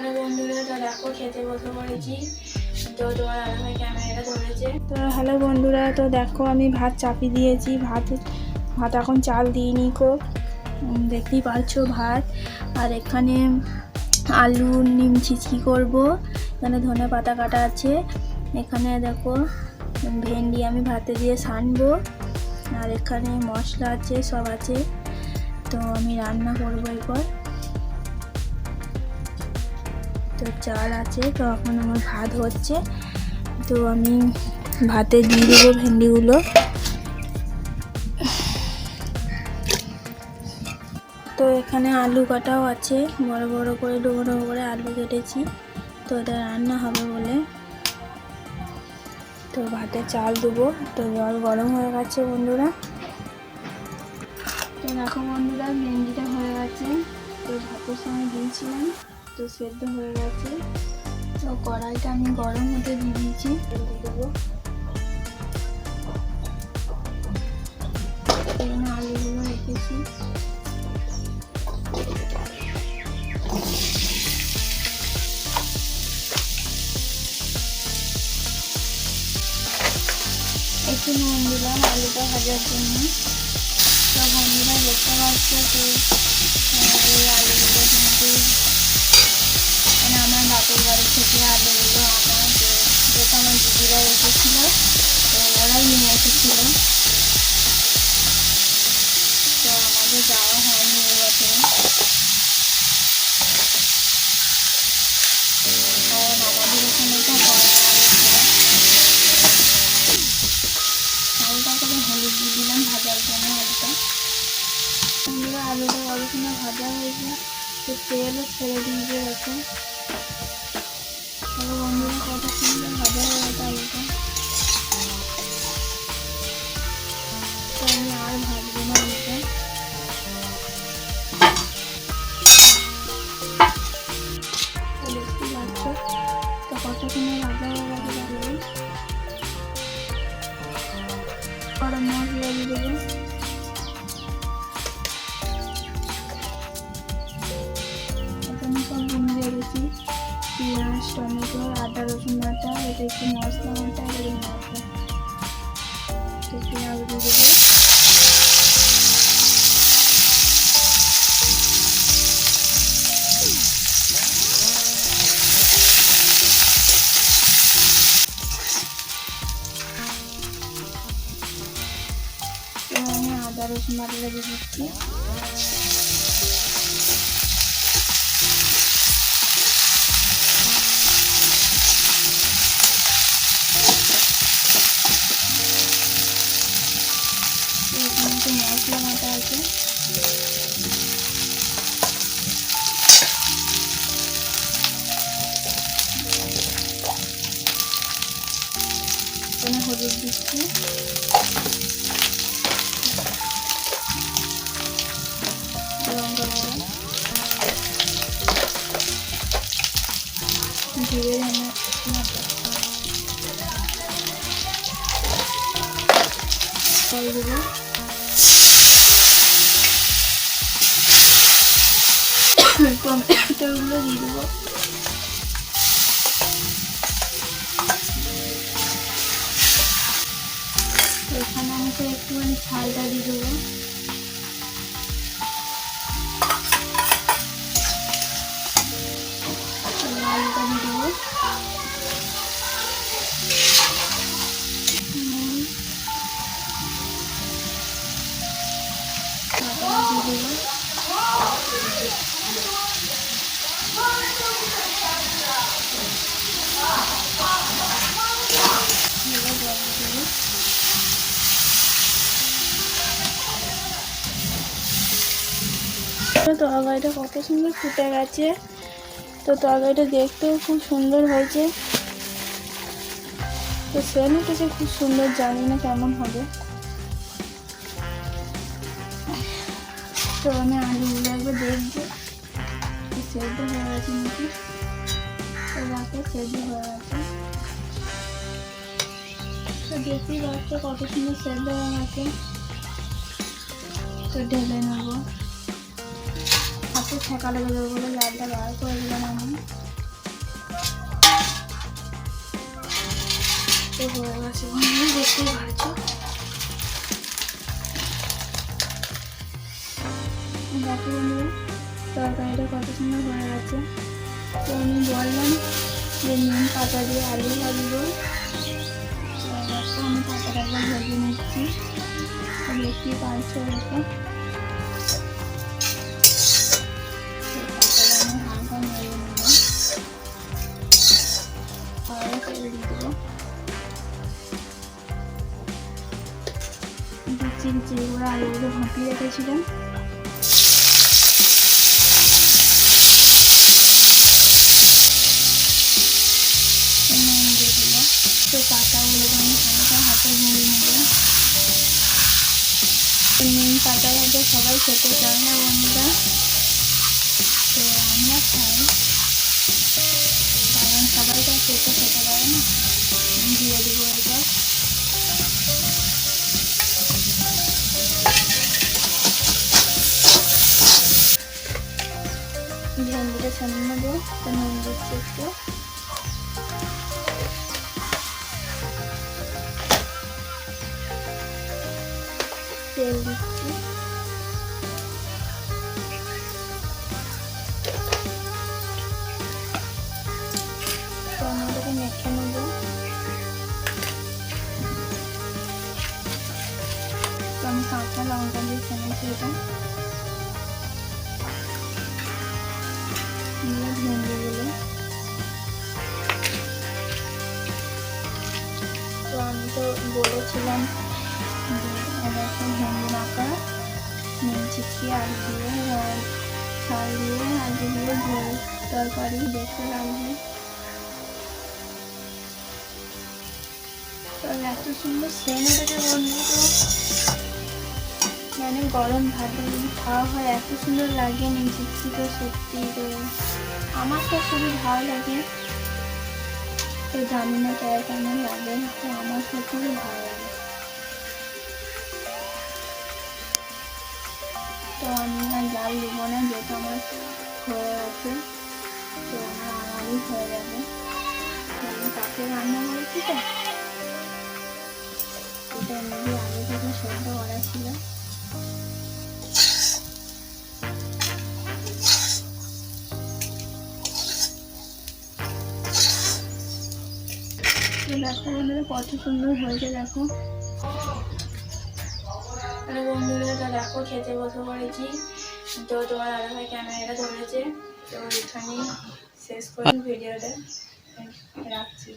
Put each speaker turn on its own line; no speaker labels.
Hello বন্ধুরা, তো দেখো খেতে বসে পড়েছি। তো তোমার দাদাভাই ক্যামেরাটা ধরেছে। তো হ্যালো বন্ধুরা, তো দেখো আমি ভাত চাপিয়ে দিয়েছি। ভাত এখন চাল দিইনি কো, দেখতেই পাচ্ছো ভাত। আর এখানে আলু নিম ছিচকি করবো। এখানে ধনে পাতা কাটা আছে। এখানে দেখো ভেন্ডি আমি ভাতে দিয়ে সানবো। আর এখানে মশলা আছে, সব আছে। তো আমি রান্না করবো এরপর। তো চাল আছে, তো এখন আমার ভাত হচ্ছে। তো আমি ভাতে দিয়ে দেবো ভেন্ডিগুলো। তো এখানে আলু কাটাও আছে, বড় বড় করে ডুবো ডুবো করে আলু কেটেছি। তো এটা রান্না হবে বলে। তো ভাতে চাল দেবো। তো জল গরম হয়ে গেছে বন্ধুরা। তো দেখো বন্ধুরা, ভেন্ডিটা হয়ে গেছে। তো ভাতের সময় দিয়েছিলাম, তো সেদ্ধ হয়ে গেছে। তো কড়াইটা আমি গরম হতে দিয়ে দিয়েছি। তেল দেবো। এখানে আলুগুলো রেখেছি। একটু নুন দিলাম আলুটা ভাজার জন্য। তো বন্ধুরা দেখতে পাচ্ছ, তো এই আলুগুলো কিন্তু মানে আমার বাপের বাড়ি থেকে আলুগুলো যেটা আমার দিদিরা রেখেছিল, তো ওরাই নিয়ে এসেছিল। তো আমাদের যাওয়া হয়নি এই বছরে, কারণ আমাদের এখানে তো হালকা করে হলুদ দিয়ে দিলাম ভাজার জন্য আলুটা। বন্ধুরা আলুটা অল্পনা ভাজা হয়েছে, তো তেলও ছেড়ে দিয়ে গেছে। তবে বন্ধুরা কত সুন্দর ভাজা হয়ে গেছে আলুটা। তো আমি আর ভাজবো না আলুটা। দেখতে পাচ্ছ তো কত সুন্দর ভাজা হয়ে গেছে। তাহলে গরম মশলা দিয়ে দেবো। এখানে সব দিয়ে রেখেছি পেঁয়াজ, টমেটো, আদা রসুন বাটা, এটা একটু মশলা বাটা, এটা মশলা। তো পেঁয়াজ দিয়ে দেবো। আমি আদা রসুন বাটাটা দিয়ে দিচ্ছি। মশলা বাটা আছে, এখানে হলুদ দিচ্ছি। লঙ্কা গুঁড়ো, জিরে ধনে জল দেবো। টমেটোগুলো দিয়ে দেবো। এখানে আমি তো একটুখানি ঝালটা দিয়ে দেবো। আলুটা দিয়ে দেবো। দিয়ে দেবো। তরকারিটা কত সুন্দর ফুটে গেছে। তো তরকারিটা দেখতেও খুব সুন্দর হয়েছে। তো সেম উঠেছে খুব সুন্দর, জানি না কেমন হবে। তো আমি আলুগুলো একবার দেখবো সেদ্ধ হয়ে গেছে নাকি। তো দেখো সেদ্ধ হয়ে গেছে। তো দেখতেই পাচ্ছ কত সুন্দর সেদ্ধ হয়ে গেছে। তো ঢেলে নেবো। হাতে ছেঁকা লেগে যাবে বলে জালটা বার করে দিলাম আমি। তো হয়ে গেছে বন্ধুরা, দেখতেই পারছো। দেখো বন্ধুরা তরকারিটা কত সুন্দর হয়ে গেছে। তো আমি বললাম যে নিম পাতা দিয়ে আলু ভাজবো। আমি পাতাটা ভেজে নিচ্ছি, দেখতেই পারছো। দেখো পাতাটা আমি হালকা নেড়ে নেব, আর তেল দিয়ে দেবো। চিড়ে করে আলুগুলো ভাপিয়ে রেখেছিলাম, তো পাতাগুলো আমি হালকা হাতে নেড়ে নেব। নিম পাতা ভাজা সবাই খেতে চায় না বন্ধুরা, তো আমরা খাই, কারণ সবাই তো খেতে পারে না। দিয়ে দেবো এবার ভেন্ডিটা ছাড়িয়ে নেবো, তো নুন দিচ্ছি একটু, তেল দিচ্ছি, টমেটোকে মেখে নেবো। তো আমি কাঁচা লঙ্কা দিয়ে ফেলেছি, এটা ভেন্ডিগুলো। তো আমি তো বলেছিলাম ভেন্ডি মাখা নিম চিকি আলু দিয়ে চাল দিয়ে আলু দিয়ে ঝোল তরকারি দেখতে লাগবে। তো এত সুন্দর সেন্ট উঠেছে বন্ধু, তো মানে গরম ভাত যদি খাওয়া হয় এত সুন্দর লাগে নিম চিকি, তো সত্যি। তো আমার তো খুবই ভালো লাগে, তো জানি না কেমন লাগে, তো আমার সত্যি ভালো লাগে। তো আমি আর জাল দেবো না, যেহেতু আমার হয়ে গেছে, তো আমার আমারই হয়ে যাবে। আমি কাকে রান্না করেছি, তো এটা এমনি আগে থেকে সেদ্ধ করা ছিল। তো দেখো বন্ধুরা কত সুন্দর হয়েছে, দেখো বন্ধুরা। তো দেখো খেতে বসে পড়েছি, তো তোমার দাদাভাই ক্যামেরাটা ধরেছে, তো এখানেই শেষ করি ভিডিওটা, রাখছি।